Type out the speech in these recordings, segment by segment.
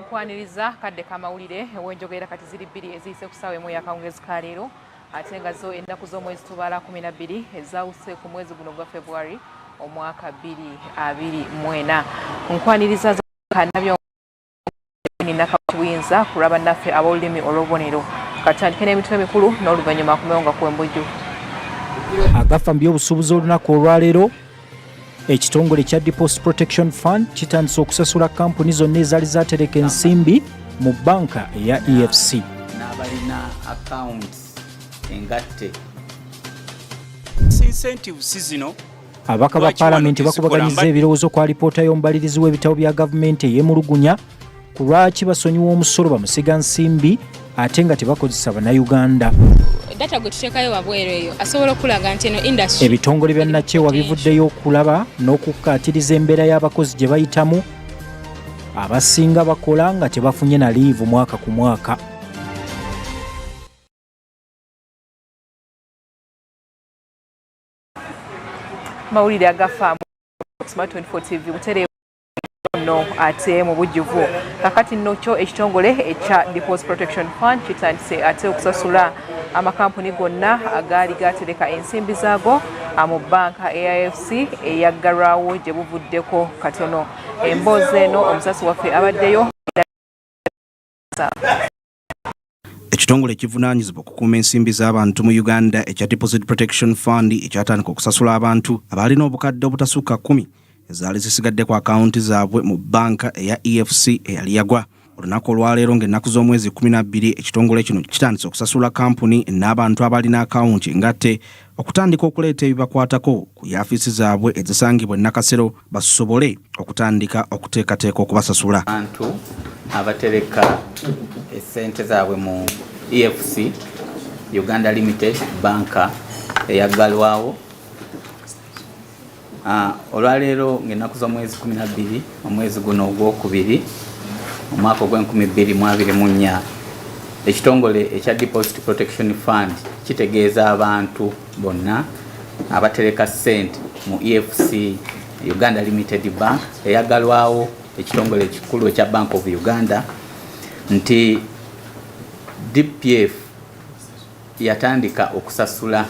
nkwaniriza kadde kamawulire wenjogera kati ziri bbiri eziyise ku ssaawa emu yakawungezi ka leero ate nga zo ennaku z'omwezi tubaala 12 ezawuse ku mwezi guno gwa February omwaka 2024 nkwaniriza kanabyo ninakawuyinza kulaba naffe ab'olulimi olw'obubonero katandike n'emitwe mikulu n'oluvannyuma kumewonga kw'embujju. Agafa mu by'obusuubuzi olunaku olwaleero ekitongole kya Deposit Protection Fund kitandise okusasula kampuni zonna ezaali zaatereka ensimbi mu banka eya EFC. N'abalina accounts engatte incentives zino abaka ba Paalamenti bakubaganyiza ebirowoozo ku alipoota y'omubalirizi w'ebitabo bya gavumenti ey'emulugunya ku lwaki basonyiwa omusolo bamusiga nsimbi ate nga tebakozesa bannayuganda. Data gwe tuteekayo wabweru eyo asobola okulaga nti eno industry ebitongole bya nakyewa bivuddeyo okulaba n'okukkaatiriza embeera y'abakozi gye bayitamu abasinga bakola nga tebafunye na liivu mwaka ku mwaka. Mawulire agafa Smart 24 TV butere no ate mu bujjuvu kakati nno kyo ekitongole ekya Deposit Protection Fund kitandise ate okusasula amakampuni gonna agaali gatereka ensimbi zaago mu banka AIFC eyaggalwawo gye buvuddeko katono. Emboozi eno omusasi waffe abaddeyo. ekitongole ekivunaanyizibwa okukuuma ensimbi z'abantu mu Uganda ekya Deposit Protection Fund ekyatandika okusasula abantu abalina obukadde obutasukka 10 ezaali zisigadde ku akawunti zaabwe mu banka eya EFC eyali yagwa. Olunaku olwaleero ng'ennaku z'omwezi 12 ekitongole kino kitandise okusasula kampuni n'abantu abalina akawunti engatte okutandika okuleeta ebibakwatako ku yaafiisi zaabwe ezisangibwa e Nakasero basobole okutandika okuteekateeka okubasasula. Abantu abatereka essente zaabwe mu EFC Uganda Limited banka eyaggalwawo olwaleero ng'ennaku z'omwezi 12 omwezi guno ogwokubiri omwaka ogw'2024 ekitongole ekya Deposit Protection Fund kitegeeza abantu bonna abatereka ssente mu EFC Uganda Limited Bank eyaggalwawo ekitongole ekikulu ekya Bank of Uganda nti DPF yatandika okusasula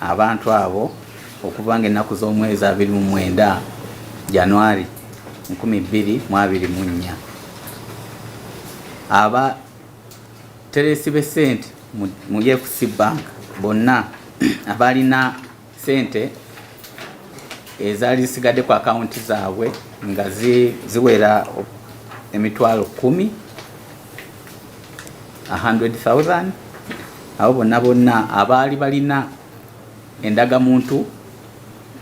abantu abo okuva ng'ennaku z'omwezi 29 January 2024 aba teresi b'essente mu EFC Bank bonna abalina ssente ezaali zisigadde ku akawunti zaabwe nga ziwera emitwalo 100,000 abo bonna abaali balina endagamuntu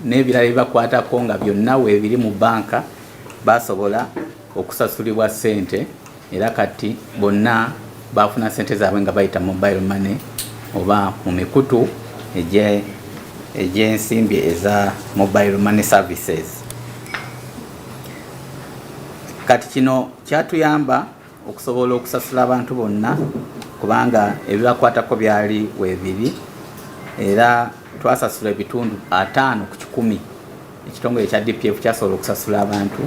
n'ebirala ebibakwatako nga byonna weebiri mu banka basobola okusasulibwa ssente era kati bonna bafuna ssente zaabwe nga bayita mobile money oba mu mikutu egy'ensimbi eza mobile money services. Kati kino kyatuyamba okusobola okusasula abantu bonna kubanga ebibakwatako byali weebiri era twasasula ebitundu 5 ku 10. Ekitongole ekya DPF kyasobola okusasula abantu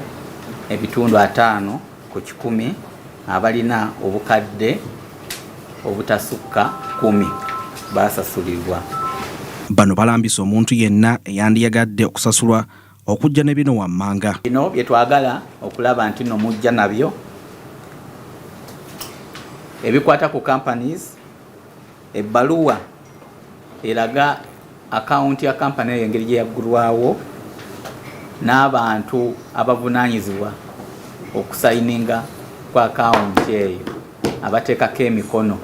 ebitundu 5 ku 10 abalina obukadde obutasukka 10 basasulibwa. Bano balambisa omuntu yenna eyandiyagadde okusasulwa okujja ne bino wammanga. Bino bye twagala okulaba nti no mujja nabyo ebikwata ku companies ebbaluwa eraga akawunti ya kampani eyo engeri gye yaggulwawo n'abantu abavunaanyizibwa okusayininga ku akawunti eyo abateekako emikono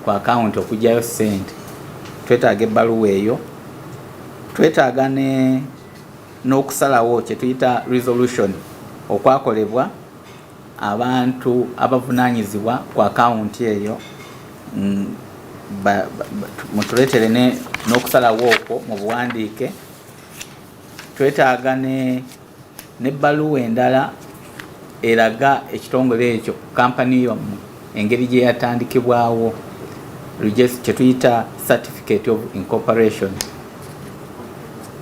ku akawunti okugyayo ssente. Twetaaga ebbaluwa eyo, twetaaga n'okusalawo kye tuyita resolution okwakolebwa abantu abavunaanyizibwa ku akawunti eyo mutuleetere n'okusalawo okwo mu buwandiike. Twetaaga n'ebbaluwa endala eraga ekitongole ekyo kampani yommu engeri gye yatandikibwawo kye tuyita certificate of incorporation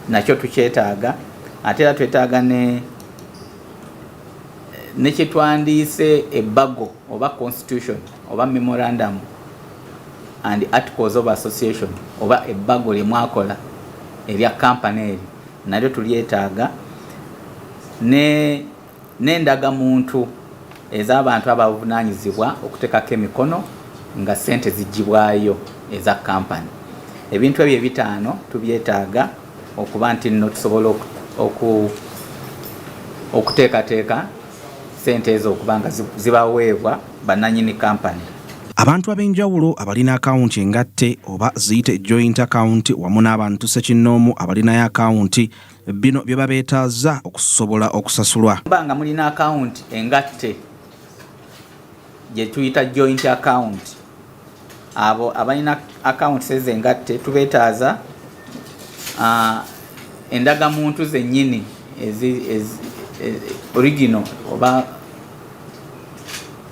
nakyo tukyetaaga ate era twetaaga nekitwandiise ebbago oba constitution oba memorandum and articles of association oba ebbago lyemwakola erya kampani eri nalyo tulyetaaga n'endagamuntu ez'abantu abavunaanyizibwa okuteekako emikono nga ssente zigibwayo eza kampani. Ebintu ebyo ebitaano tubyetaaga okuba nti nno tusobola okuteekateeka ssente ezo okuba nga zibaweebwa bannannyini kampani. Abantu ab'enjawulo abalina akawunti engatte oba ziyite joint account wamu n'abantu ssekinnoomu abalinayo akawunti bino bye babeetaaza okusobola okusasulwa. Mba nga mulina akawunti engatte gye tuyita joint account, abo abalina akawunti seze engatte tubeetaaza endagamuntu zennyini original oba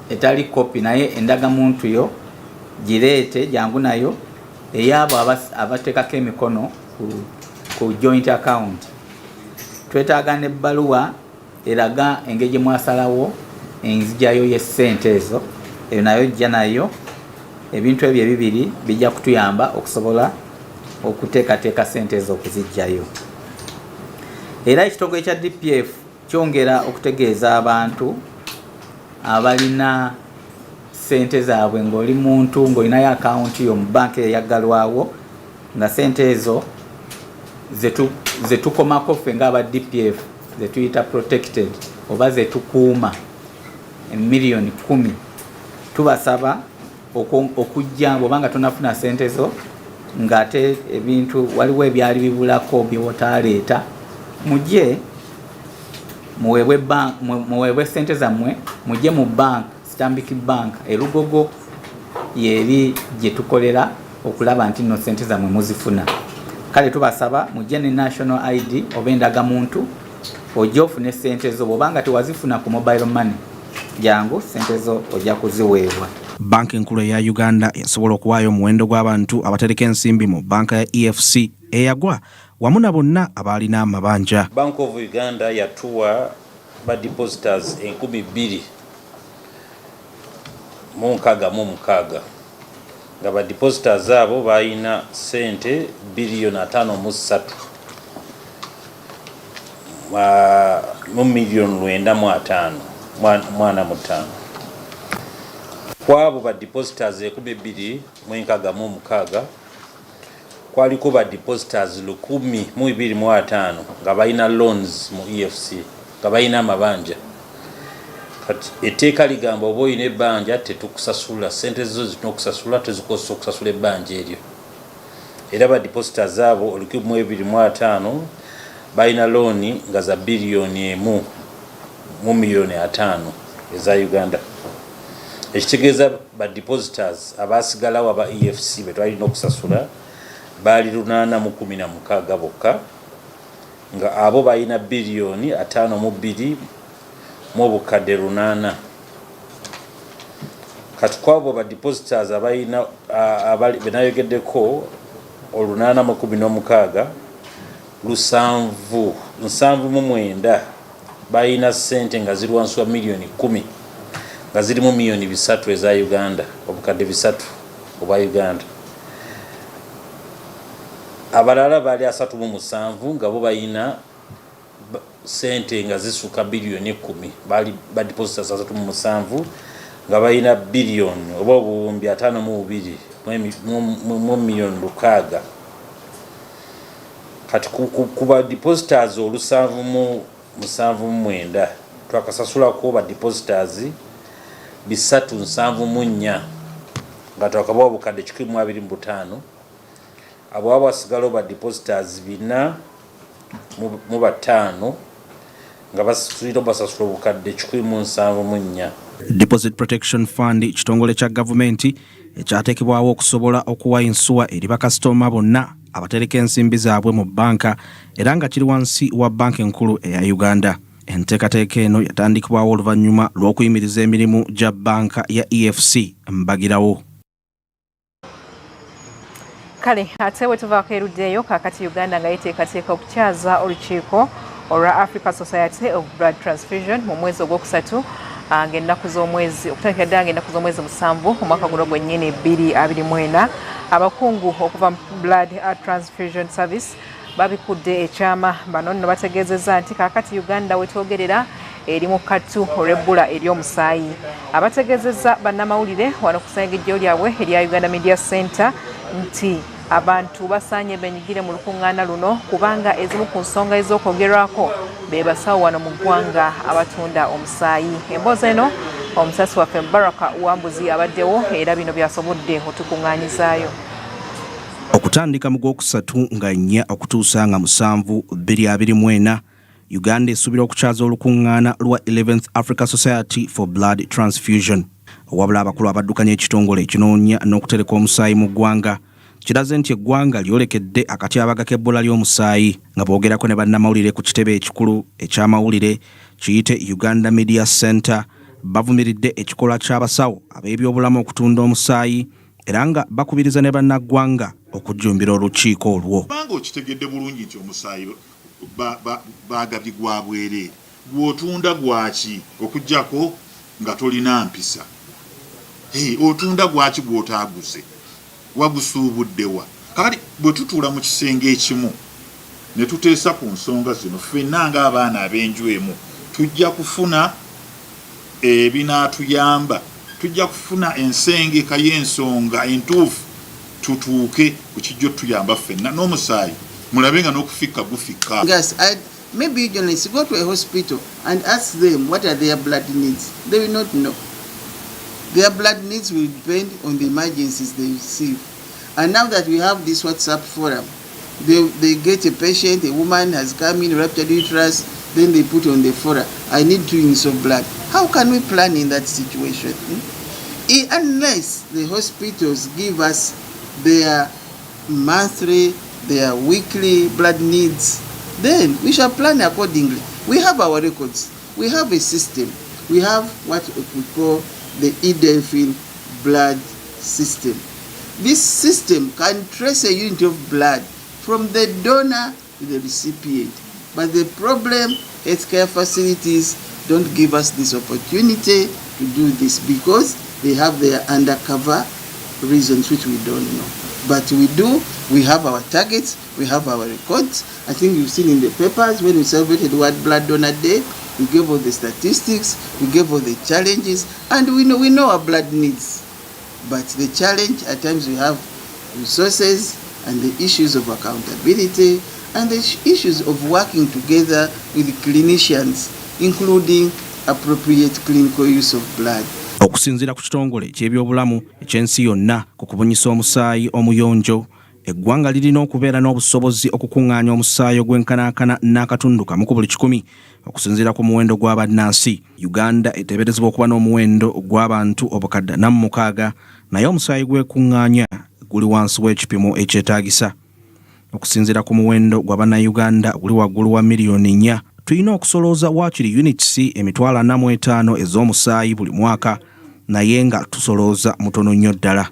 etali kopi naye endagamuntu yo gireete jangu nayo eyabo abateekako emikono ku joint account. Twetaaga n'ebbaluwa eraga engeri gye mwasalawo enzigyayo y'essente ezo, eyo nayo jja nayo. Ebintu ebyo ebibiri bijja kutuyamba okusobola okuteekateeka ssente ezo okuzijjayo. Era ekitongole kya DPF kyongera okutegeeza abantu abalina ssente zaabwe ng'oli muntu ng'olinayo akawunti yo mu banka eyaggalwawo nga ssente ezo zetukomako ffe ng'aba DPF zetuyita protected oba zetukuuma emiliyoni 10, tubasaba okujja bw'obanga tonafuna ssente zo ng'ate ebintu waliwo ebyali bibulako byewotaleeta, mujje muweebwe ssente zammwe, mujje mu bank Stanbic Bank erugogo yeri gye tukolera okulaba nti nno ssente zammwe muzifuna. Kale tubasaba mujje ne national ID oba endagamuntu ojja ofune ssente zo. Bw'obanga tewazifuna ku mobile money jangu ssente zo ojja kuziweebwa. Banka enkulu eya Uganda yasobola okuwaayo omuwendo gw'abantu abatereka ensimbi mu banka ya EFC eyagwa wamu na bonna abalina amabanja. Bank of Uganda yatuwa ba depositors 2,666 nga ba depositors abo balina sente bilioni 5.3 mu milioni 9.5 mwana mutano. Kwabo ba depositors 2,666 kwaliko ba depositors 1,205 nga balina loans mu EFC nga balina amabanja. Kati etteeka ligamba oba olina ebbanja tetukusasula ssente zo zinokusasula tezikosa okusasula ebbanja eryo. Era ba depositors abo 1,205 balina looni nga za bilioni 1 mu milioni 5 eza Uganda. Ekitegeeza ba depositors abasigalawo aba EFC betwalina okusasula bali 816 bokka nga abo balina bilioni 5.2 mu bukadde 8. Kati kwabo ba depositors abalina benayogeddeko 816 709 balina ssente nga ziri wansi wa milioni 10 nga zirimu milioni 3 eza Uganda, obukadde 3 obwa Uganda. Abalala bali 37 nga bo balina sente nga zisuka bilioni 10 bali ba depositors 37 nga balina bilioni oba obuwumbi 5.2 mu milioni 6. Kati ku ba depositors 779 twakasasulako ba depositors 374 nga twakabawa obukadde 125. Abo abasigala ba depositors 405 nga basasula obukadde 174. Deposit Protection Fund kitongole kya gavumenti ekyateekebwawo okusobola okuwa ensuwa eri bakasitoma bonna abatereka ensimbi zaabwe mu banka era nga kiri wansi wa banka enkulu eya Uganda. Enteekateeka eno yatandikibwawo oluvannyuma lw'okuyimiriza emirimu gya banka ya EFC mbagirawo. Kale ate bwe tuvaako eruddeeyo kaakati Uganda nga yeteekateeka okukyaza olukiiko olwa African Society of Blood Transfusion mu mwezi ogwokusatu ng'ennaku z'omwezi okutandikira ddala ng'ennaku z'omwezi 7 omwaka guno gwennyini 2024 abakungu okuva Blood Transfusion Service babikudde ekyama bano nno bategeezezza nti kaakati Uganda wetwogerera eri mu kattu olw'ebbula ery'omusaayi. Abategeezezza bannamawulire wano ku ssengejjo lyabwe erya Uganda Media Center nti abantu basaanye benyigire mu lukuŋŋaana luno kubanga ezimu ku nsonga ez'okwogerwako be basawo wano mu ggwanga abatunda omusaayi. Emboozi eno omusasi waffe Baraka Wambuzi abaddewo era bino byasobodde otukuŋŋaanyizaayo. Okutandika mu gwokusatu nga 4 okutuusa nga 7 2024 Uganda esuubira okukyaza olukuŋŋaana lwa 11th Africa Society for Blood Transfusion. Wabula abakulu abaddukanya ekitongole ekinoonya n'okutereka omusaayi mu ggwanga kiraze nti eggwanga lyolekedde akatyabaga k'ebbola ly'omusaayi nga boogerako ne bannamawulire ku kitebe ekikulu eky'amawulire kiyite Uganda Media Center bavumiridde ekikolwa ky'abasawo ab'ebyobulamu okutunda omusaayi era nga bakubiriza ne bannaggwanga okujjumbira olukiiko olwo. Banga okitegedde bulungi nti omusaayi bagabye gwa bwereere gw'otunda gwaki okuggyako nga tolina mpisa. Otunda gwaki gw'otaaguze wagusuubuddewa. Kakati bwe tutuula mu kisenge ekimu ne tuteesa ku nsonga zino ffenna ng'abaana ab'enju emu tujja kufuna ebinaatuyamba, tujja kufuna ensengeka y'ensonga entuufu tutuuke ku kijjo tuyamba ffenna n'omusaayi mulabe nga n'okufikka gufikka. Yes, maybe journalists go to a hospital and ask them what are their blood needs. They will not know. Their blood needs will depend on the emergencies they receive. And now that we have this WhatsApp forum, they get a patient, a woman has come in, ruptured uterus, then they put on the forum, I need 2 units of blood. How can we plan in that situation? Unless the hospitals give us their monthly, their weekly blood needs, then we shall plan accordingly. We have our records. We have a system. We have what we call the Delphine blood system. This system can trace a unit of blood from the donor to the recipient. But the problem, healthcare facilities don't give us this opportunity to do this because they have their undercover reasons which we don't know. But we do, we have our targets, we have our records. I think you've seen in the papers when we celebrated World Blood Donor Day, we gave all the statistics, we gave all the challenges, and we know our blood needs. But the challenge, at times we have resources and the issues of accountability and the issues of working together with clinicians, including appropriate clinical use of blood. Okusinziira ku kitongole ky'ebyobulamu ekyensi yonna ku kubunyisa omusaayi omuyonjo, eggwanga lirina okubeera n'obusobozi okukuŋŋaanya omusaayi ogwenkanankana n'akatundu kamu ku buli 100 okusinziira ku muwendo gw'abannansi. Uganda eteeberezebwa okuba n'omuwendo gw'abantu obukadde 46 naye omusaayi gwekuŋŋaanya guli wansi w'ekipimo ekyetaagisa. Okusinziira ku muwendo gw'abannayuganda guli waggulu wa miliyoni 4, tulina okusolooza waakiri units 45,000 ez'omusaayi buli mwaka, naye nga tusolooza mutono nnyo ddala.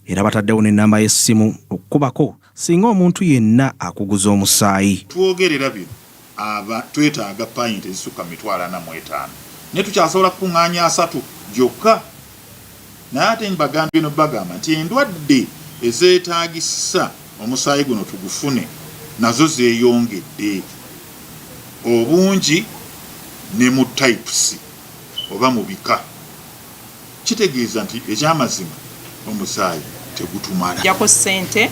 Era bataddewo n'ennamba y'essimu okukubako singa omuntu yenna akuguza omusaayi. Twogerera bino twetaaga payinti ezisukka 45,000 naye tukyasobola kukuŋŋaanya 3 gyokka. Naye ate mbagambye no bagamba nti endwadde ezeetaagisa omusaayi guno tugufune nazo zeeyongedde obungi ne mu types oba mu bika. Kitegeeza nti ekyamazima omusaayi tegutumala. Jako ssente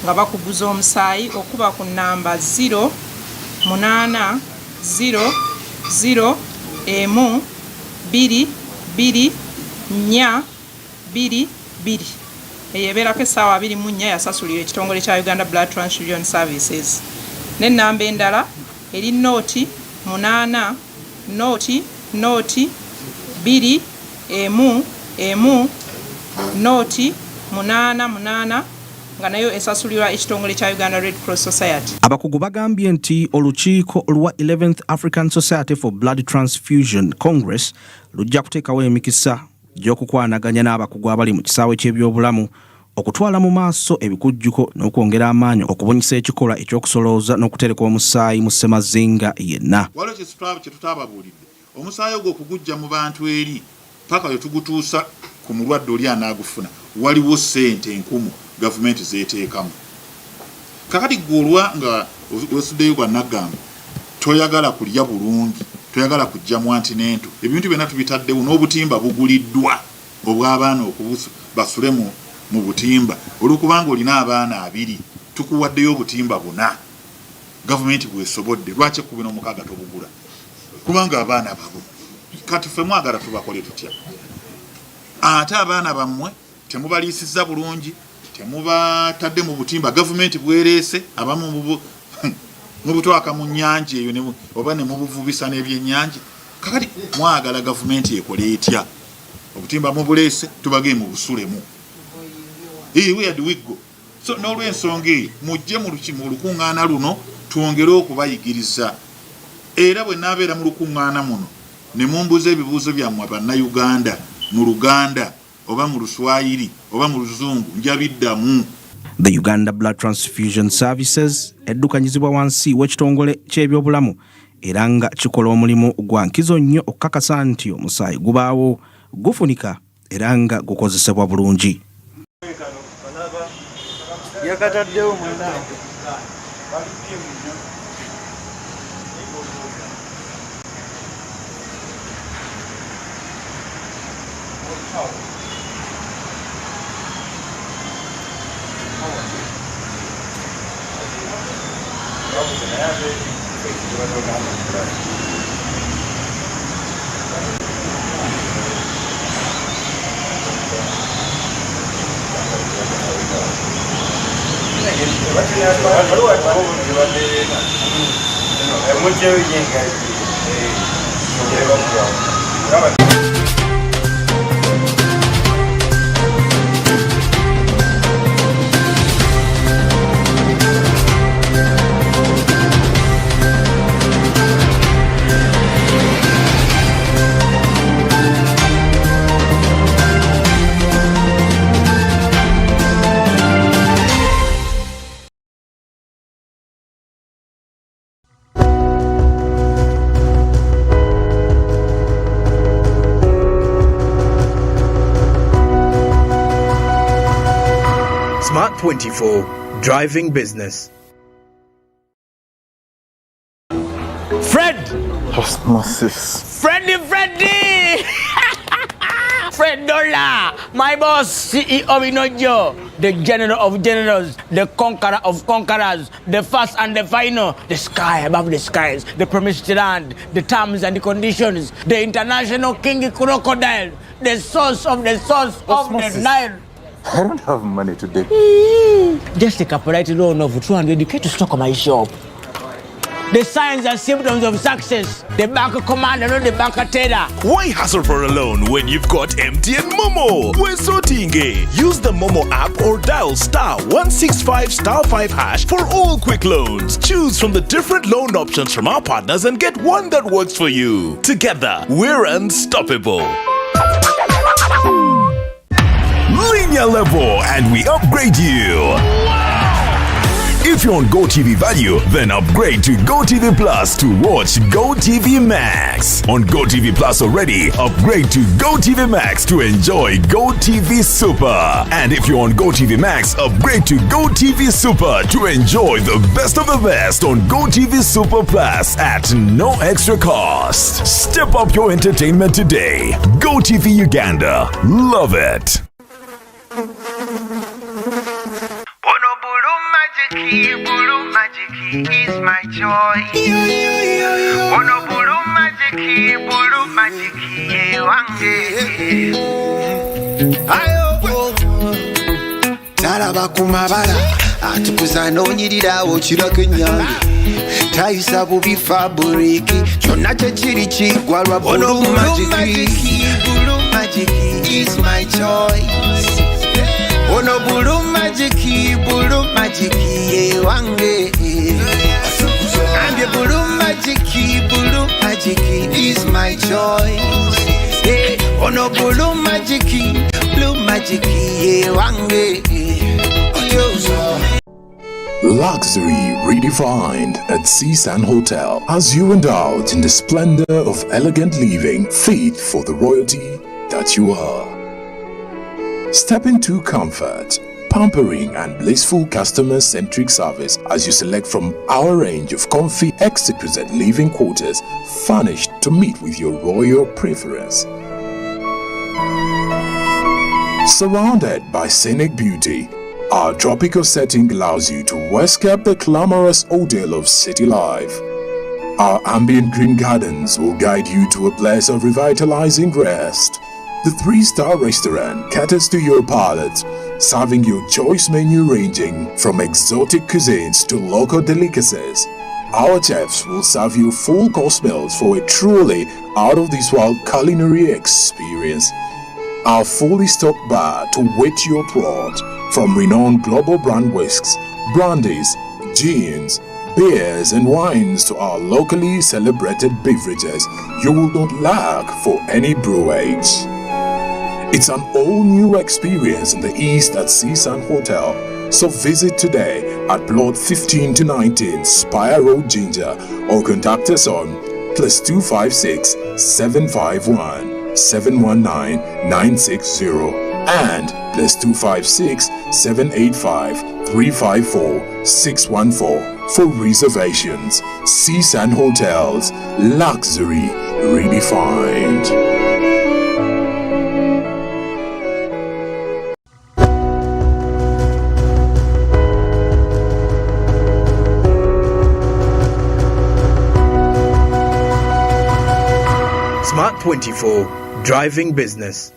nga bakuguza omusaayi okuba ku namba 08001224222 eyebeerako essaawa 24 yasasulira ekitongole kya Uganda Blood Transfusion Services. N'ennamba endala eri noti 8 noti 2 noti 88 nga nayo esasulirwa ekitongole kya Uganda Red Cross Society. Abakugu bagambye nti olukiiko lwa 11th African Society for Blood Transfusion Congress lujja kuteekawo emikisa gy'okukwanaganya n'abakugu abali mu kisaawe ky'ebyobulamu okutwala mu maaso ebikujjuko n'okwongera amaanyi okubunyisa ekikolwa eky'okusolooza n'okutereka omusaayi mu ssemazinga yenna. Waliwo kye tutaababuulidde, omusaayi ogwo okugujja mu bantu eri paka we tugutuusa ku mulwadde oli anaagufuna waliwo ssente enkumu gavumenti zeeteekamu. Kakati gw'olwa nga wesuddeyo gwa Naggamba toyagala kulya bulungi, toyagala kujja mu antinento, ebintu byonna tubitaddewo n'obutimba buguliddwa obw'abaana basule mu butimba. Olwokubanga olina abaana 2 tukuwaddeyo obutimba 4 gavumenti bwesobodde, lwaki 16 tobugula? Kubanga abaana babo kati ffe mwagala tubakole tutya? Ate abaana bammwe temubaliisizza bulungi, temubatadde mu butimba gavumenti bwereese, abamu mu butwaka mu nnyanja eyo oba ne mubuvubisa n'ebyennyanja. Kakati mwagala gavumenti ekole etya? Obutimba mubuleese tubage mu busulemu. Where do we go? So n'olw'ensonga eyo mujje mu lukuŋŋaana luno twongere okubayigiriza, era bwe naabeera mu lukuŋŋaana muno ne mumbuza ebibuuzo byammwe Bannayuganda mu Luganda oba mu Luswayiri oba mu Luzungu njabiddamu. The Uganda Blood Transfusion Services eddukanyizibwa wansi w'ekitongole ky'ebyobulamu era nga kikola omulimu gwa nkizo nnyo okukakasa nti omusaayi gubaawo, gufunika era nga gukozesebwa bulungi. Yakataddewo mwena Smart 24, driving business. Fred! Osmosis. Freddy! Fred Dollar, my boss, CEO Inojo, the general of generals, the conqueror of conquerors, the first and the final, the sky above the skies, the promised land, the terms and the conditions, the international king crocodile, the source of the Nile. I don't have money today. Just take a polite loan of 200k to stock my shop. The signs and symptoms of success. The bank commander, not the bank teller. Why hassle for a loan when you've got MTN Momo? We're sorting it. Use the Momo app or dial *165*5# for all quick loans. Choose from the different loan options from our partners and get one that works for you. Together, we're unstoppable. Linear level and we upgrade you. If you're on GOTV Value, then upgrade to GOTV Plus to watch GOTV Max. On GOTV Plus already, upgrade to GOTV Max to enjoy GOTV Super. And if you're on GOTV Max, upgrade to GOTV Super to enjoy the best of the best on GOTV Super Plus at no extra cost. Step up your entertainment today. GOTV Uganda. Love it. Blue magic is my joy. Ono blue magic, ayo talaba kumabala atukuza noonyirirawo kirako enyange tayisa bubi faburiki kyonna kyekiri kiggwa lwa blue magic is my choice. Ono blue magic ye wange. And the blue magic is my choice. Hey, ono blue magic ye wange. Luxury redefined at Seasan Hotel as you indulge in the splendor of elegant living fit for the royalty that you are. Step into comfort, pampering and blissful customer-centric service as you select from our range of comfy, exquisite living quarters furnished to meet with your royal preference. Surrounded by scenic beauty, our tropical setting allows you to escape the glamorous ordeal of city life. Our ambient green gardens will guide you to a place of revitalizing rest. The 3-star restaurant caters to your palate, serving your choice menu ranging from exotic cuisines to local delicacies. Our chefs will serve you full-course meals for a truly out-of-this-world culinary experience. Our fully stocked bar to whet your throat, from renowned global brand whisks, brandies, gins, beers and wines to our locally celebrated beverages, you will not lack for any brewage. It's an all-new experience in the East at Seasan Hotel. So visit today at Plot 15 to 19 Spire Road, Ginger, or contact us on +256 751 719 960 and +256 785 354 614 for reservations. Seasan Hotels, luxury redefined. Smart 24, driving business.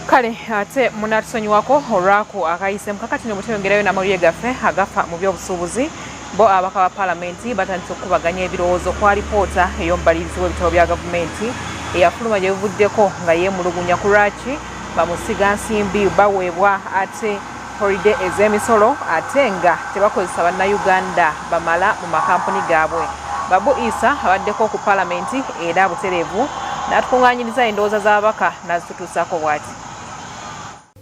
Kale ate munatusonyiwako olwako akayise kakati ne muteyongerayo n'amawulire gaffe agafa mu by'obusuubuzi bo abaka ba paalamenti batandise okukubaganya ebirowoozo kwa lipoota ey'omubalirizi w'ebitabo bya gavumenti eyafuluma gye bivuddeko nga yeemulugunya ku lwaki bamusiga nsimbi baweebwa ate holiday ez'emisolo ate nga tebakozesa bannayuganda bamala mu makampuni gaabwe. Babu Isa abaddeko ku paalamenti era butereevu n'atukuŋŋaanyiriza endowooza z'ababaka n'azitutuusaako bw'ati.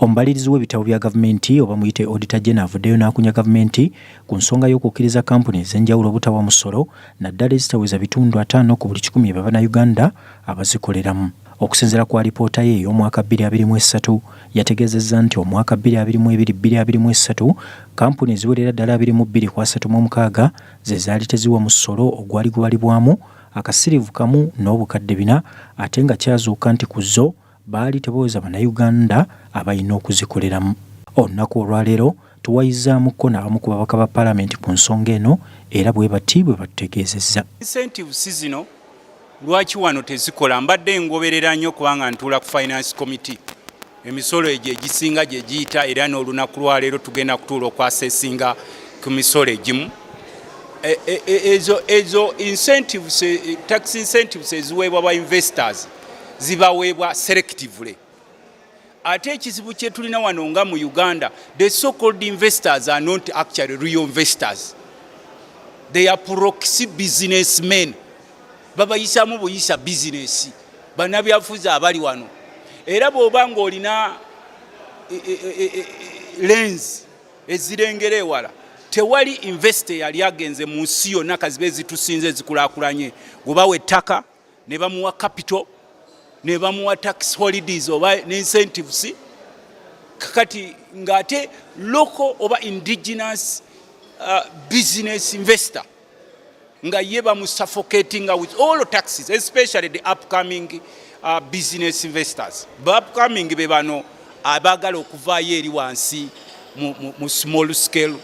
Omubalirizi w'ebitabo bya gavumenti oba muyite auditor general avuddeyo n'akunya gavumenti ku nsonga y'okukkiriza kampuni ez'enjawulo obutawa musolo naddala ezitaweza bitundu 5 ku buli 100 b'Abannayuganda abazikoleramu. Okusinziira ku alipoota ye ey'omwaka 2023 yategeezezza nti omwaka 2022-2023 kampuni eziwerera ddala 22.36 ze zaali teziwa musolo ogwali gubalibwamu akasirivu kamu n'obukadde 4 ate nga kyazuuka nti ku zo baali tebaweza Bannayuganda abalina okuzikoleramu. Olunaku olwaleero tuwayizzaamuko n'abamu ku babaka ba paalamenti ku nsonga eno era bwe bati bwe batutegeezezza. Incentives zino lwaki wano tezikola mbadde ngoberera nnyo kubanga ntuula ku finance committee emisolo egyo egisinga gye giyita era n'olunaku lwaleero tugenda kutuula okwasesinga ku misolo egimu. Ezo incentives, tax incentives eziweebwa ba investors zibaweebwa selectively. Ate ekizibu kye tulina wano nga mu Uganda, the so-called investors are not actually real investors. They are proxy businessmen. Babayisamu buyisa business. Bannabyabufuzi abali wano. Era bw'oba ng'olina lens ezirengera ewala, tewali investor yali agenze mu nsi yonna kazibe zitusinze zikulaakulanye gubawa ettaka ne bamuwa capital ne bamuwa tax holidays oba incentives kakati ngate local oba indigenous business investor nga ye bamu suffocating with all taxes, especially the upcoming business investors. Upcoming be bano abagala okuvaayo eri wansi mu small scale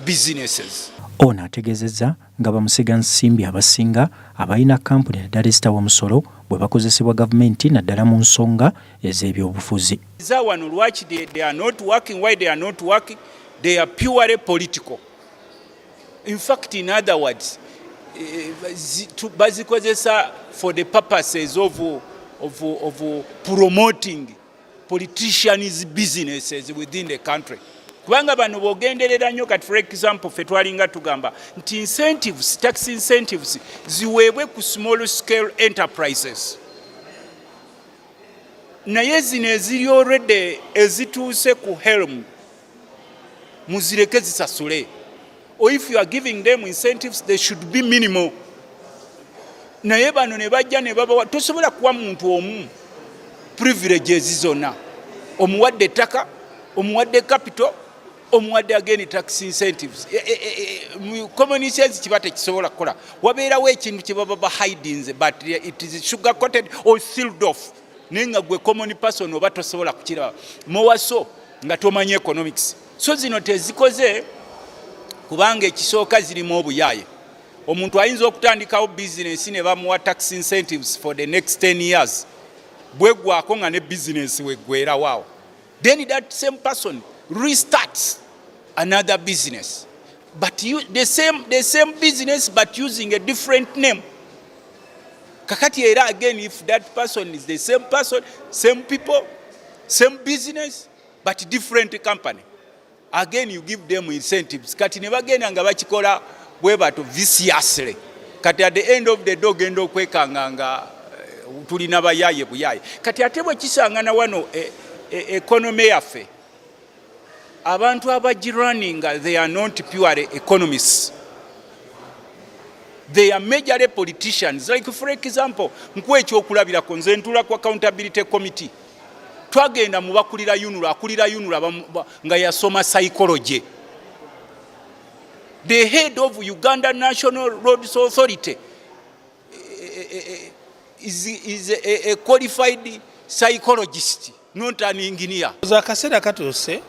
businesses. Ono ategeezezza nga bamusiga nsimbi abasinga abalina kampuni naddala ezitawa musolo bwe bakozesebwa gavumenti naddala mu nsonga ez'ebyobufuzi. Wano lwaki they are not working, why they are not working, they are purely political. In fact, in other words, bazikozesa for the purposes of promoting politicians' businesses within the country. Kubanga bano bogenderera nnyo kati for example fe twalinga tugamba nti incentives, tax incentives ziweebwe ku small scale enterprises. Naye zino eziri already ezituuse ku helm muzireke zisasule. Or if you are giving them incentives, they should be minimal. Naye bano ne bajja ne babawa tosobola kuwa muntu omu privileges zonna. Omuwadde ettaka, omuwadde capital, omuwadde again tax incentives. Common sense kiba tekisobola kukola. Wabeerawo ekintu kye baba hidings, but it is sugar coated or sealed off. Nenga gwe common person oba tosobola kukiraba. Mowaso nga tomanyi economics. So zino tezikoze kubanga ekisooka zirimu obuyaaye. Omuntu ayinza okutandikawo business ne bamuwa tax incentives for the next 10 years. Bwegwako nga ne business weggwera waawo. Then that same person restarts another business. But the same business but using a different name. Kakati era again, if that person is the same person, same people, same business, but different company. Again, you give them incentives. Kati ne bagenda nga bakikola bwe bato viciously. Kati at the end of the day genda okwekanga nga tulina bayaye buyaye. Kati ate bwe kisangana wano economy yaffe. Abantu abagirunning, they are not purely economists. They are majorly politicians. Like for example, nkuwa ekyokulabirako nze ntula ku accountability committee. Twagenda mu bakulira yunula nga yasoma psychology. The head of Uganda National Roads Authority is a qualified psychologist, not an engineer. Akaseera katuuse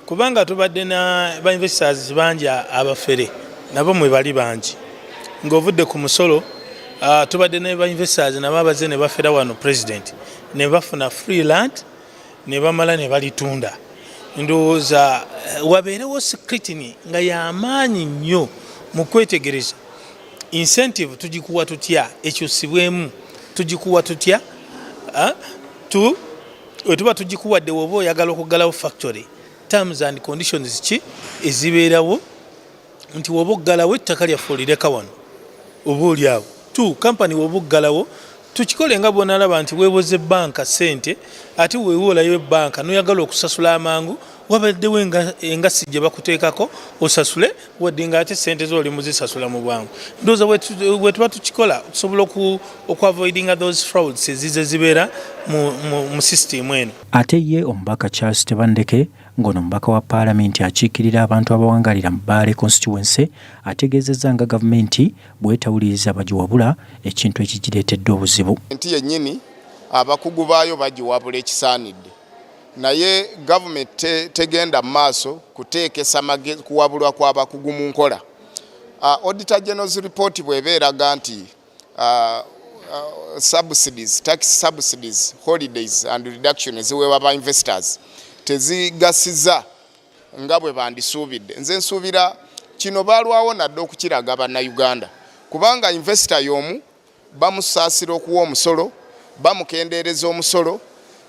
kubanga tubadde na ba investors bangi abafere nabo mwe bali bangi ng'ovudde ku musolo tubadde ne ba investors nabo abaze ne bafera wano president ne bafuna free land ne bamala ne balitunda. Ndowooza wabeerewo scrutiny nga y'amaanyi nnyo mu kwetegereza incentive tugikuwa tutya ekyusibwemu tugikuwa tutya wetuba tugikuwadde woba oyagala okuggalawo factory terms and conditions ki ezibeerawo nti woba oggalawo ettaka lyaffe olireka wano oba oliawo company woba oggalawo tukikole nga bw'onalaba nti weewoze banka ssente ate weewoolayo banka n'oyagala okusasula amangu wabaddewo engasi gye bakuteekako osasule wadde nga ate ssente zo oli muzisasula mu bwangu. Ndowooza bwe tuba tukikola tusobola okuavoidinga those frauds ezize zibeera mu system eno. Ate ye omubaka Charles Tebandeke ng'ono omubaka wa paalamenti akiikirira abantu abawangalira mu Baale constituency ategeezezza nga gavumenti bwetawuliriza bagiwabula ekintu ekigireetedde obuzibu. Enti yennyini abakugu baayo bagiwabula ekisaanidde. Naye gavumenti tegenda maaso kuteekesa kuwabulwa kw'abakugu mu nkola. Auditor General's report bw'ebeeraga nti subsidies, tax subsidies, holidays and reduction eziweebwa ba investors tezigasiza nga bwe bandisuubidde. Nze nsuubira kino baalwawo nadde okukiraga bannayuganda kubanga investor y'omu bamusaasira okuwa omusolo, bamukendeereza omusolo,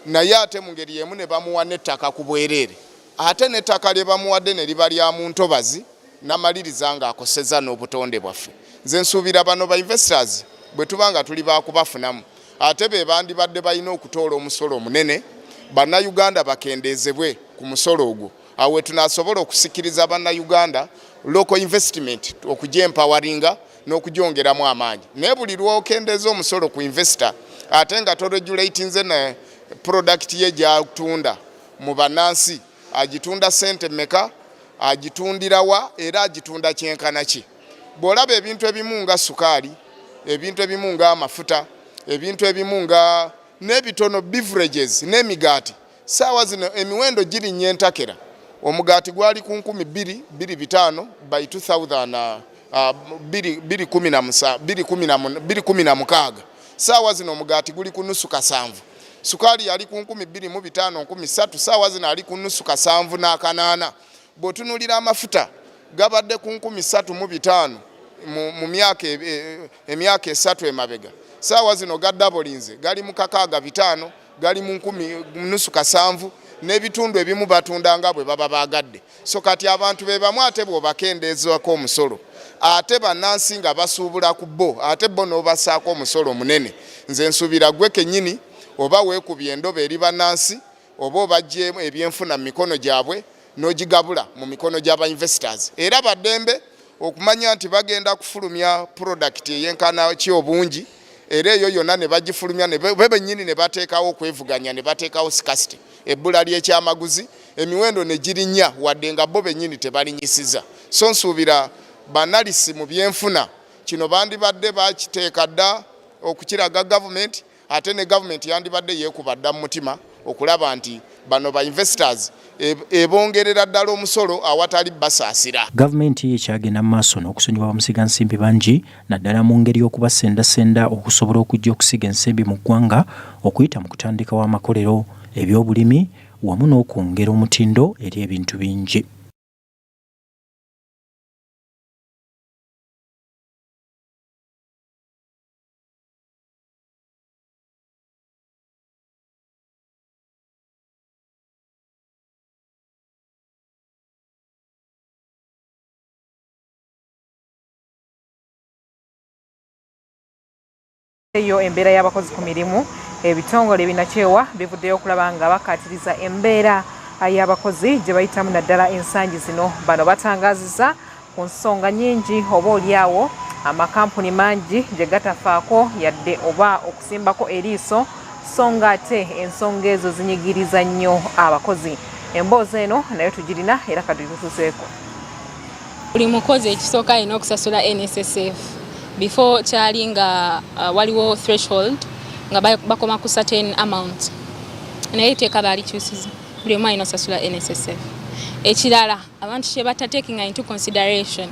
naye ate mu ngeri y'emu ne bamuwa n'ettaka ku bwereere. Ate n'ettaka lye bamuwadde ne liba lya mu ntobazi n'amaliriza ng'akosezza n'obutonde bwaffe. Nze nsuubira bano ba investors bwe tuba nga tuli baakubafunamu ate be bandibadde balina okutoola omusolo omunene, bannayuganda bakendeezebwe ku musolo ogwo. Awo tunaasobola okusikiriza bannayuganda local investment okugyempoweringa n'okugyongeramu amaanyi. Naye buli lw'okendeeza omusolo ku investor ate nga toregulatinze ne product ye gy'atunda mu bannansi agitunda ssente mmeka, agitundirawa era agitunda kyenkana ki. Bw'olaba ebintu ebimu nga sukaali, ebintu ebimu nga amafuta, ebintu ebimu nga n'ebitono beverages n'emigaati, saawa zino emiwendo girinnye entakera. Omugaati gwali ku 2,205 by 2016. Saawa zino omugaati guli ku nusu kasanvu. Sukaali yali ku 2,500 13, saawa zino ali ku nusu kasanvu n'akanaana. bw'otunuulira amafuta gabadde ku 3,500 mu emyaka 3 emabega saawa zino gaddabulinze gali mu 6,500 gali mu 10,700 n'ebitundu ebimu batundanga bwe baba bagadde. So kati abantu be bamu ate bw'obakendeezako omusolo ate bannansi nga basuubula ku bo ate bo n'obasaako omusolo munene. Nze nsuubira gwe kennyini oba weekubye endobo eri bannansi oba obaggyemu ebyenfuna mu mikono gyabwe n'ogigabula mu mikono gy'aba investors. Era baddembe okumanya nti bagenda kufulumya product eyenkana ki obungi era eyo yonna ne bagifulumya be bennyini ne bateekawo okwevuganya ne bateekawo scarcity ebbula ly'ekyamaguzi emiwendo ne girinnya wadde nga bo bennyini tebalinyisiza. So nsuubira bannalisi mu byenfuna kino bandibadde bakiteeka dda okukiraga gavumenti ate ne gavumenti yandibadde yeekuba dda mu mutima okulaba nti bano ba investors ebongerera ddala omusolo awatali basaasira. Gavumenti ekyagenda mu maaso n'okusonyiwa bamusiga nsimbi bangi naddala mu ngeri y'okubasendasenda okusobola okujja okusiga ensimbi mu ggwanga okuyita mu kutandikawo amakolero ebyobulimi wamu n'okwongera omutindo eri ebintu bingi. Eyo embeera y'abakozi ku mirimu ebitongole binakyewa bivuddeyo okulaba nga bakatiriza embeera y'abakozi gye bayitamu naddala ensangi zino. Bano batangaziza ku nsonga nnyingi oba oliawo amakampuni mangi gye gatafaako yadde oba okusimbako eriiso so nga ate ensonga ezo zinyigiriza nnyo abakozi. Emboozi eno nayo tugirina era kaditutuseeko. Buli mukozi ekisooka alina okusasula NSSF before kyali nga waliwo threshold nga bakoma ku certain amount naye etteeka baalikyusiza buli omu alina osasula NSSF. Ekirala abantu kye batatekinga into consideration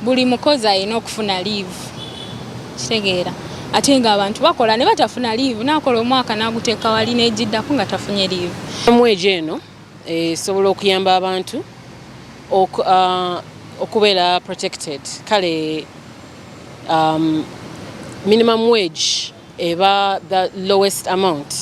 buli mukozi alina okufuna leave kitegeera ate nga abantu bakola ne batafuna leave nakola omwaka naguteeka wali negiddako nga tafunye leave. Omwejo eno esobola okuyamba abantu okubeera protected. Kale minimum wage eba the lowest amount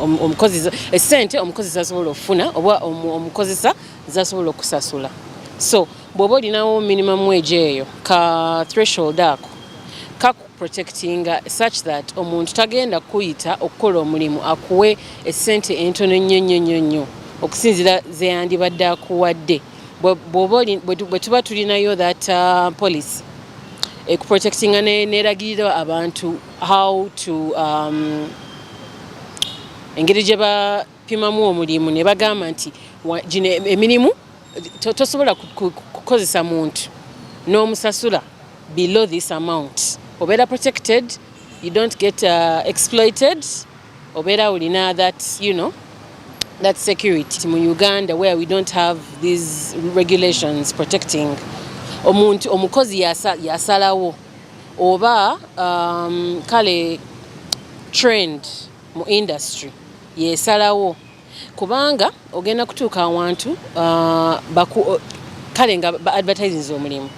omukozi esente omukozi zasobola okufuna oba omukozesa zasobola okusasula. So bw'oba olinawo minimum wage eyo ka threshold ako protecting such that omuntu tagenda kuyita okukola omulimu akuwe esente entono nnyo okusinzira ze yandibadde akuwadde. Bwe tuba tulinayo that policy protecting neragirira abantu how to engeri gye bapimamu omulimu ne bagamba nti gino emirimu tosobola kukozesa muntu n'omusasula below this amount. Obeera protected, you don't get exploited. Obeera olina that, you know, that security. Mu Uganda where we don't have these regulations protecting omuntu omukozi yasalawo oba kale trend mu industry yesalawo kubanga ogenda kutuuka awantu kale nga advertising omulimu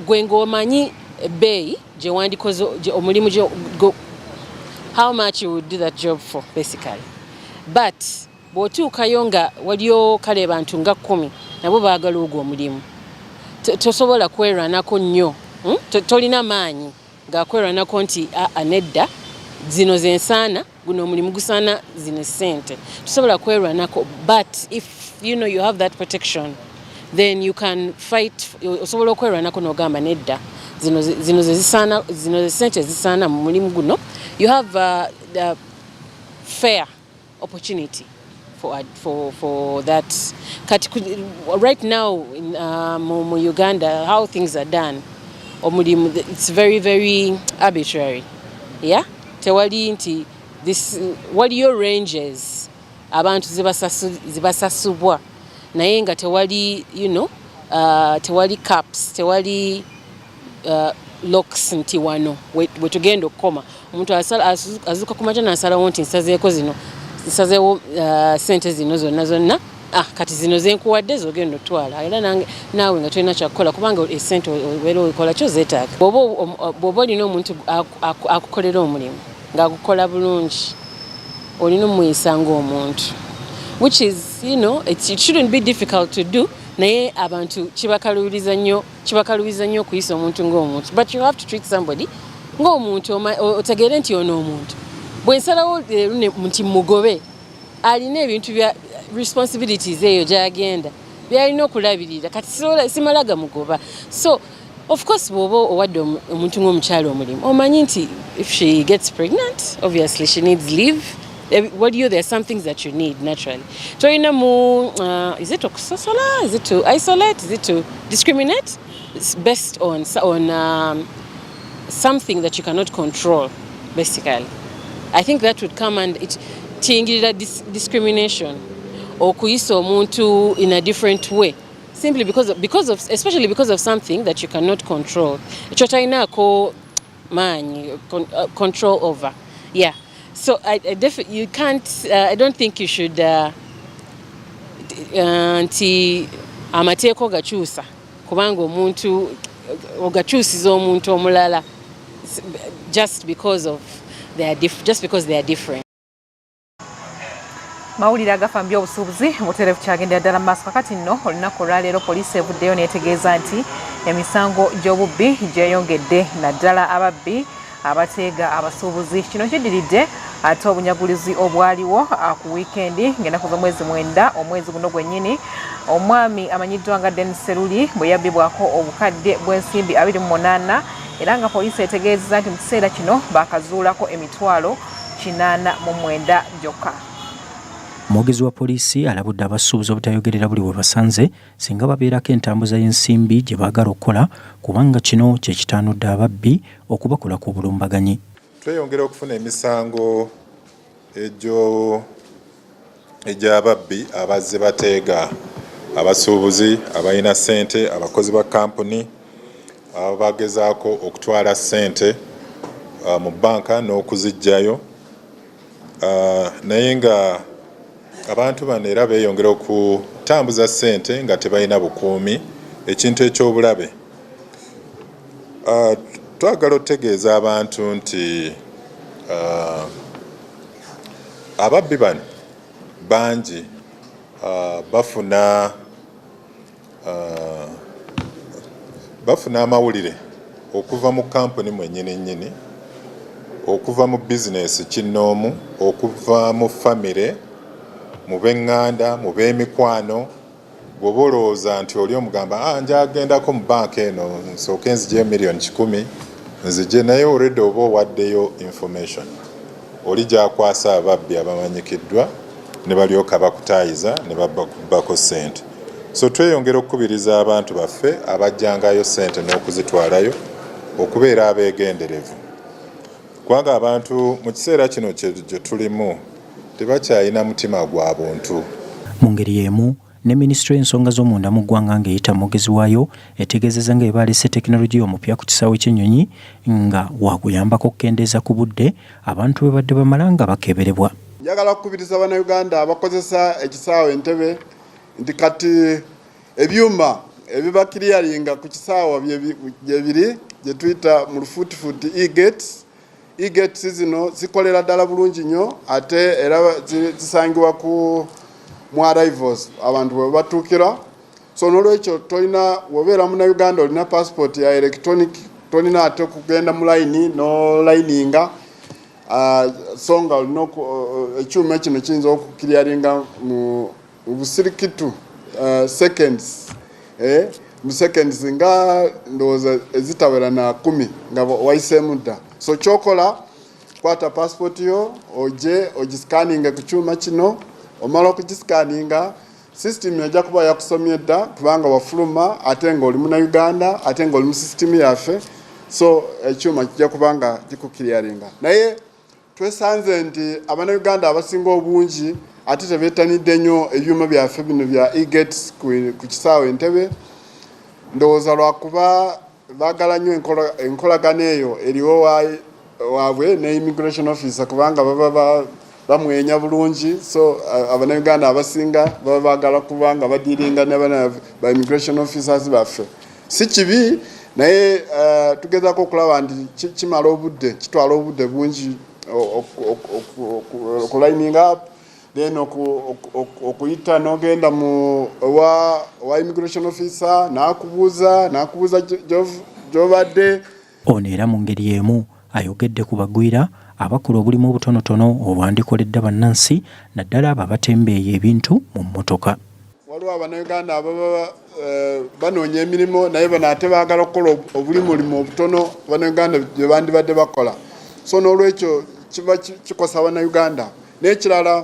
gwe ng'omanyi ebbeeyi gye wandikoze omulimu how much you would do that job for basically, but bw'otuukayo nga waliyo kale bantu nga 10 nabo baagala ogwo omulimu tosobola kwerwanako nnyo, tolina maanyi gakwerwanako nti nedda zino zensaana guno omulimu gusaana zino sente tosobola kwerwanako. But if you know you have that protection then you can fight, osobola okwerwanako n'ogamba nedda zino sente zisaana mu mulimu guno. You have the fair opportunity for that. Right now in Uganda, how things are done, it's very, very arbitrary. Yeah? Tewali nti this what your ranges abantu zibasasubwa naye nga tewali, you know, tewali caps, tewali locks nti wano wetugenda okukoma omuntu azuka kumakya nasalawo nti nsazeeko zino nsazeewo sente zino zonna kati zino zenkuwadde zogenda otwala era naawe nga tolina kyakukola kubanga esente obeera okola kyo zeetaaga bw'oba olina omuntu akukolera omulimu ng'agukola bulungi olina omuyisa ng'omuntu which is it shouldn't be difficult to do naye abantu kibakaluubiriza nnyo okuyisa omuntu ng'omuntu but you have to treat somebody ng'omuntu otegeere nti ono omuntu bwe nsalawo nti mugobe alina ebintu bya responsibilities eyo gyagenda byalina okulabirira kati simala gamugoba so of course bw'oba owadde omuntu ng'omukyala omulimu omanyi nti if she gets pregnant obviously she needs leave. What do you? There are some things that you need naturally. So is it to sosola? Is it to isolate? Is it to discriminate? It's based on something that you cannot control, basically. I think that would come and it tingirira discrimination or kuyisa omuntu in a different way. Simply because of especially because of something that you cannot control. Chotainako control over. Yeah. So you can't. I don't think you should. Nti amateeko gakyusa kubanga omuntu ogakyusiza omuntu omulala just because they are different. Mawulire agafa mu by'obusuubuzi muterefu kyagendera ddala mu maaso kakati nno olunaku olwaleero poliisi evuddeyo n'etegeeza nti emisango gy'obubbi gyeyongedde naddala ababbi abateega abasuubuzi kino kiddiridde ate obunyagulizi obwaliwo ku wiikendi ng'ennaku z'omwezi 9 omwezi guno gwennyini omwami amanyiddwa nga Dennis Seruli bwe yabbibwako obukadde bw'ensimbi 28 era nga poliisi etegeezezza nti mu kiseera kino baakazuulako emitwalo 89 gyokka. Omwogezi wa poliisi alabudde abasuubuzi obutayogerera buli we basanze singa babeerako entambuza y'ensimbi gye baagala okukola kubanga kino kye kitaanudde ababbi okubakola ku bulumbaganyi. Tweyongera okufuna emisango egy'ababbi abazze bateega abasuubuzi abalina ssente abakozi ba kampuni abagezaako okutwala ssente mu banka n'okuzijjayo naye nga abantu bano era beeyongera okutambuza ssente nga tebalina bukuumi ekintu eky'obulabe. Twagala otegeeza abantu nti ababbi bano bangi bafuna amawulire okuva mu kampuni mwennyini okuva mu bizinesi kinnoomu okuva mu famire mu b'eŋŋanda mu b'emikwano bw'oba olowooza nti oli omugamba njagendako mu banka eno nsooke nzijeyo miliyoni 10 nzije naye already oba owaddeyo information oli gyakwasa ababbi abamanyikiddwa ne balyoka bakutaayiza ne babbako ssente. So tweyongera okukubiriza abantu baffe abajjangayo ssente n'okuzitwalayo okubeera abeegenderevu kubanga abantu mu kiseera kino gye tulimu tebakyalina mutima gwa buntu. Mu ngeri y'emu ne minisitule y'ensonga z'omunda mu ggwanga ng'eyita mwogezi waayo etegeezezza nga ebalese tekinologiya omupya ku kisaawe ky'ennyonyi nga wakuyambako okukendeeza ku budde abantu bwe badde bamala nga bakeberebwa. Njagala okukubiriza bannayuganda abakozesa ekisaawe Entebbe nti kati ebyuma ebibakiriyalinga ku kisaawa byebiri gye tuyita mu lufuutifuuti e-gates. E-gates zino zikolera ddala bulungi nnyo ate era zisangibwa mu arrivals abantu bwe batuukira. So n'olwekyo tolina wobeera munnayuganda olina passport ya electronic tolina ate okugenda mu layini n'olayininga so nga olina ekyuma kino kiyinza okukiryalinga mu busirikitu seconds mu seconds nga ndowooza ezitawera na 10 nga wayiseemu dda. So kyokola kwata passport yo ogiscanninga ku kyuma kino omala okugiscanninga system ejja kuba yakusomye dda kubanga wafuluma ate nga oli munnayuganda ate nga oli mu system yaffe so ekyuma kijja kubanga gikukiryalinga. Naye twesanze nti abannayuganda abasinga obungi ate tebeetanidde nnyo ebyuma byaffe bino bya e-gates ku kisaawe Entebbe ndowooza lwakuba baagala nnyo enkolagana eyo eriwo waabwe ne immigration officer kubanga baba bamwenya bulungi, so abannayuganda abasinga baba baagala kuba nga badiringa n'abana ba immigration officers baffe. Si kibi naye tugezaako okulaba nti kimala obudde, kitwala obudde bungi okulining up, then okuyita n'ogenda wa immigration officer n'akubuuza gy'obadde. Ono era mu ngeri emu ayogedde ku bagwira abakola obulimu obutonotono obwandikoledde bannansi naddala abo abatembeeya ebintu mu mmotoka. Waliwo abannayuganda ababa banoonya emirimu naye bano ate baagala okukola obulimulimu obutono bannayuganda bye bandibadde bakola. So n'olwekyo kiba kikosa abannayuganda. N'ekirala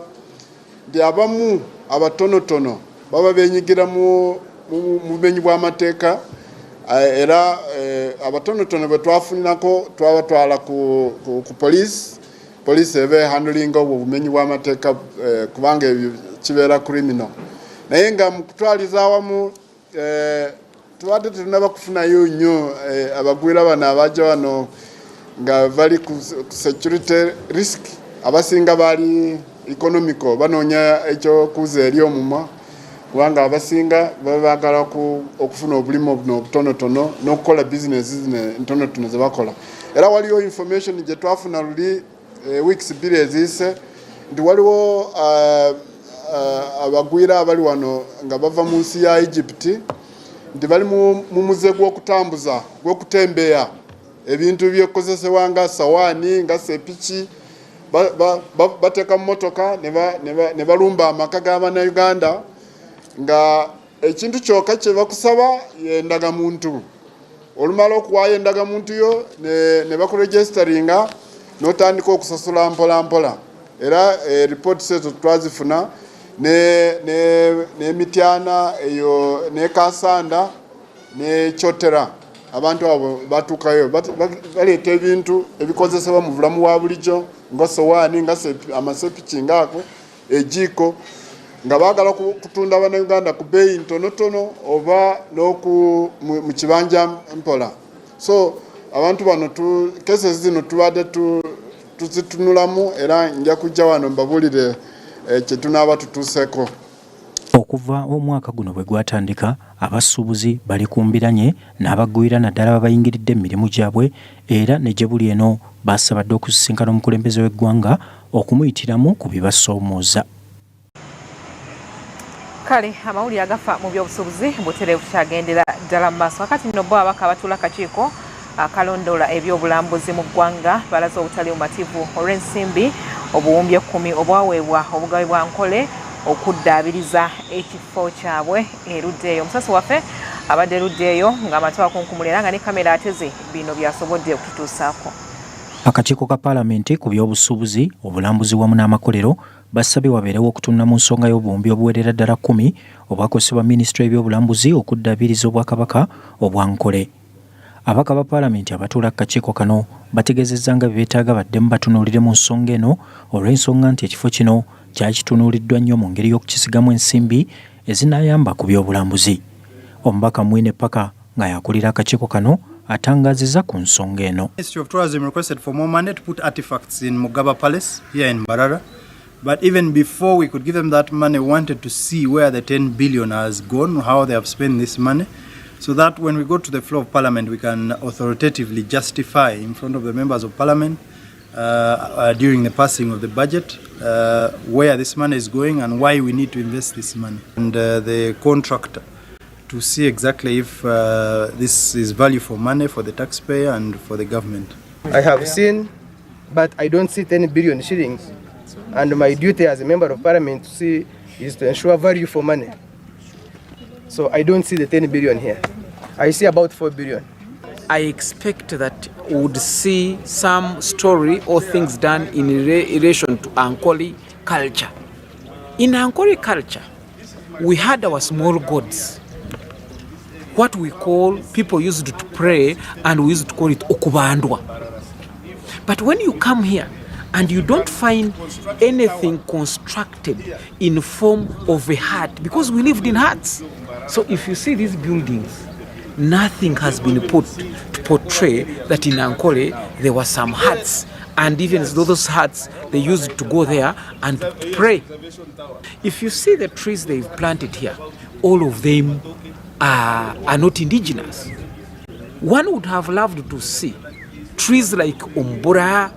nti abamu abatonotono baba beenyigira mu bumenyi bw'amateeka, era abatonotono bwe twafunirako twabatwala ku police ebe handling obwo bumenyi bw'amateeka kubanga ebyo kibeera criminal. Naye nga mu kutwaliza awamu tubadde tetunaba kufunayo nnyo abagwira bano abajja wano nga bali ku security risk, abasinga bali economical banoonya ekyokuuza eri omumwa, kubanga abasinga baba baagala okufuna obulimu obutonotono n'okukola bizinesi ntonotono ze bakola. Era waliwo information gye twafuna luli weeks 2 eziise nti waliwo abagwira abali wano nga bava mu nsi ya Egypt nti bali mu muze gw'okutambuza gw'okutembeeya ebintu byekozesebwa nga sawaani nga sepiki, bateeka mu motoka ne balumba amaka g'abannayuganda nga ekintu kyokka kye bakusaba y'endagamuntu. Olumala okuwaayo endagamuntu yo ne bakuregisteringa n'otandika okusasula mpola mpola. Era reports ezo twazifuna n'emityana eyo ne kasanda ne kyotera. Abantu abo batuukayo baleeta ebintu ebikozesebwa mu bulamu bwa bulijjo nga sowaani nga amasepiki ngaako ejiiko nga baagala kutunda abannayuganda ku bbeeyi ntonotono oba mu kibanja mpola. So abantu bano cases zino tubadde tuzitunulamu era nja kujja wano mbabuulire kye tunaaba tutuuseeko. Okuva omwaka guno bwe gwatandika abasuubuzi bali kumbiranye n'abagwira naddala babayingiridde emirimu gyabwe, era ne gye buli eno basabadde okusisinkana omukulembeze w'eggwanga okumuyitiramu ku bibasoomooza. Kale amawulire agafa mu by'obusuubuzi butereevu kyagendera ddala mu maaso. Kakati nno bo abaka abatuula akakiiko akalondoola ebyobulambuzi mu ggwanga balaze obutali bumativu olw'ensimbi obuwumbi 10 obwaweebwa obugabe bwa Nkole okuddaabiriza ekifo kyabwe erudde eyo. Omusasi waffe abadde erudde eyo ng'amatu akunkumulira nga ne kamera ateze bino byasobodde okututuusaako. Akakiiko ka Paalamenti ku by'obusuubuzi, obulambuzi wamu n'amakolero basabye wabeerewo okutunula mu nsonga y'obuwumbi obuwerera ddala 10 obwakozesebwa minisitule y'ebyobulambuzi okuddaabiriza obwakabaka obwa Nkole. Abaka ba Paalamenti abatuula akakiiko kano bategeezezza nga beetaaga baddemu batunuulire mu nsonga eno olw'ensonga nti ekifo kino kyali kitunuuliddwa nnyo mu ngeri y'okukisigamu ensimbi ezinaayamba ku by'obulambuzi. Omubaka Mwine Paka nga yakulira akakiiko kano atangazizza ku nsonga eno. Ministry of Tourism requested for more money to put artifacts in Mugaba Palace here in Mbarara. But even before we could give them that money, we wanted to see where the 10 billion has gone, how they have spent this money, so that when we go to the floor of Parliament, we can authoritatively justify in front of the members of Parliament during the passing of the budget where this money is going and why we need to invest this money. And the contractor to see exactly if this is value for money for the taxpayer and for the government. I have seen, but I don't see 10 billion shillings. And my duty as a member of Parliament to see is to ensure value for money. So I don't see the 10 billion here. I see about 4 billion. I expect that we would see some story or things done in relation to Ankole culture. In Ankole culture, we had our small gods, what we call, people used to pray, and we used to call it okubandwa. But when you come here and you don't find anything constructed in form of a hut, because we lived in huts. So if you see these buildings, nothing has been put to portray that in Ankole there were some huts and even those huts, they used to go there and pray. If you see the trees they've planted here, all of them are not indigenous. One would have loved to see trees like Umbura,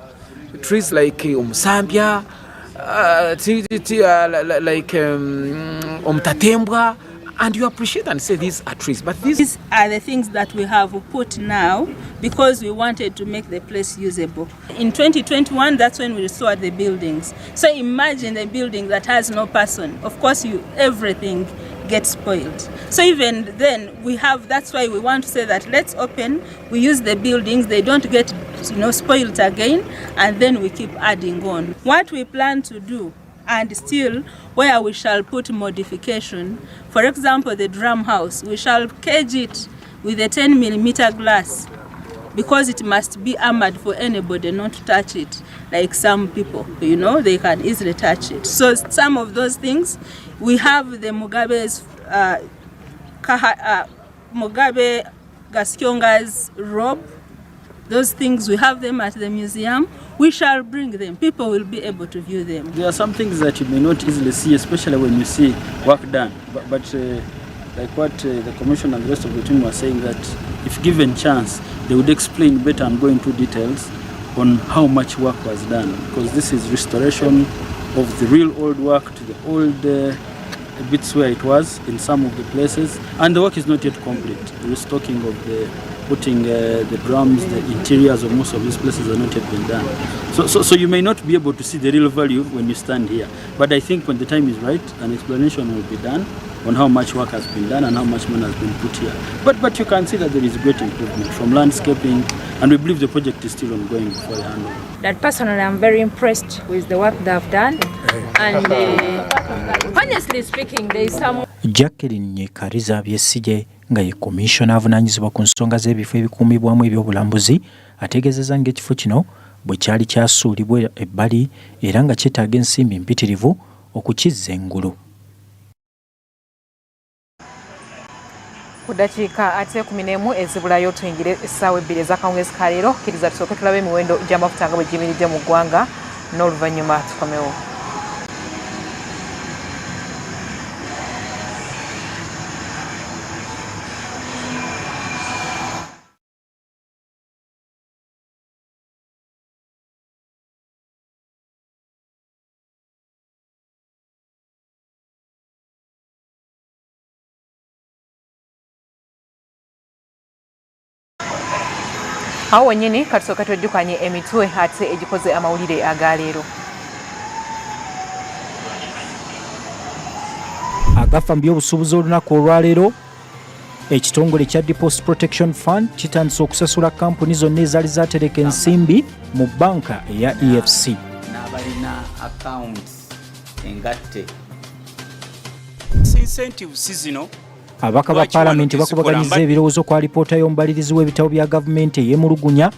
trees like Umsambia, like Umtatembwa, and you appreciate and say these are trees. But these are the things that we have put now because we wanted to make the place usable. In 2021, that's when we restored the buildings. So imagine a building that has no person. Of course, everything gets spoiled. So even then, that's why we want to say that let's open, we use the buildings, they don't get spoiled again, and then we keep adding on. What we plan to do, and still where we shall put modification, for example, the drum house, we shall cage it with a 10mm glass because it must be armored for anybody not to touch it, like some people, they can easily touch it. So some of those things, we have the Mugabe Gasyonga's robe. Those things, we have them at the museum. We shall bring them. People will be able to view them. There are some things that you may not easily see, especially when you see work done. But like what the Commission and the rest of the team were saying, that if given chance, they would explain better and go into details on how much work was done. Because this is restoration of the real old work to the old bits where it was in some of the places. And the work is not yet complete. The restocking of putting the drums, the interiors of most of these places are not yet been done. So you may not be able to see the real value when you stand here. But I think when the time is right, an explanation will be done on how much work has been done and how much money has been put here. But you can see that there is great improvement from landscaping, and we believe the project is still ongoing before the handover. That personally, I'm very impressed with the work they've done. And honestly speaking, there is some... Jacqueline Nyekariza Byesije nga ye commissioner avunaanyizibwa ku nsonga z'ebifo ebikuumibwamu ebyobulambuzi ategeezezza ng'ekifo kino bwe kyali kyasuulibwa ebbali era nga kyetaaga ensimbi mpitirivu okukizza engulu. Ku ddakiika ate 11 ezibulayo tuyingire essaawa 2 ez'akawungeezi ka leero kkiriza tusooke tulabe emiwendo gy'amafuta nga bwe giyimiridde mu ggwanga n'oluvannyuma tukomewo. Awo wennyini katusooka twejjukanye emitwe ate egikoze amawulire aga leero. Agafa mu by'obusuubuzi olunaku olwaleero, ekitongole kya Deposit Protection Fund kitandise okusasula kampuni zonna ezaali zaatereka ensimbi mu banka eya EFC. N'abalina accounts engatte. Incentive zino Abaka ba Parliament bakubaganyizza ebirowoozo kwa alipoota y'omubalirizi w'ebitabo bya gavumenti ey'emulugunya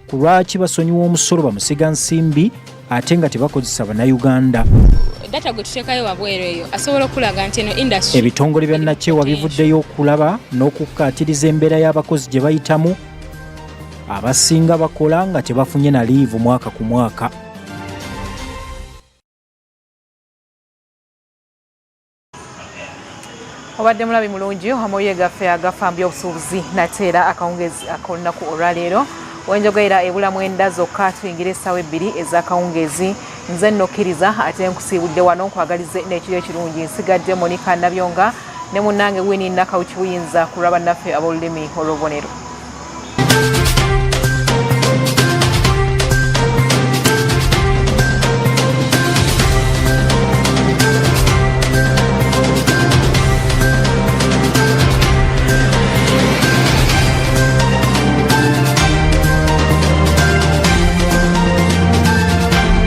ku lwaki basonyiwa omusolo bamusiga nsimbi ate nga tebakozesa bannayuganda. Data gwe tuteekayo wabweru eyo asobola okulaga nti eno industry. Ebitongole bya Nakyewa bivuddeyo okulaba n'okukkaatiriza embeera y'abakozi gye bayitamu abasinga bakola nga tebafunye na liivu mwaka ku mwaka. Obadde mulabi mulungi amawulire gaffe agafa mu by'obusuubuzi nateera akawungeezi ak'olunaku olwaleero wenjogerera ebulamu enda zokka tuyingire essaawa 2 ez'akawungeezi nze nnokkiriza ate nkusiibudde wano nkwagalize n'ekiro ekirungi nsigadde Monica Nabyonga ne munnange Winnie Nakawuki buyinza kulaba naffe ab'olulimi olw'obubonero.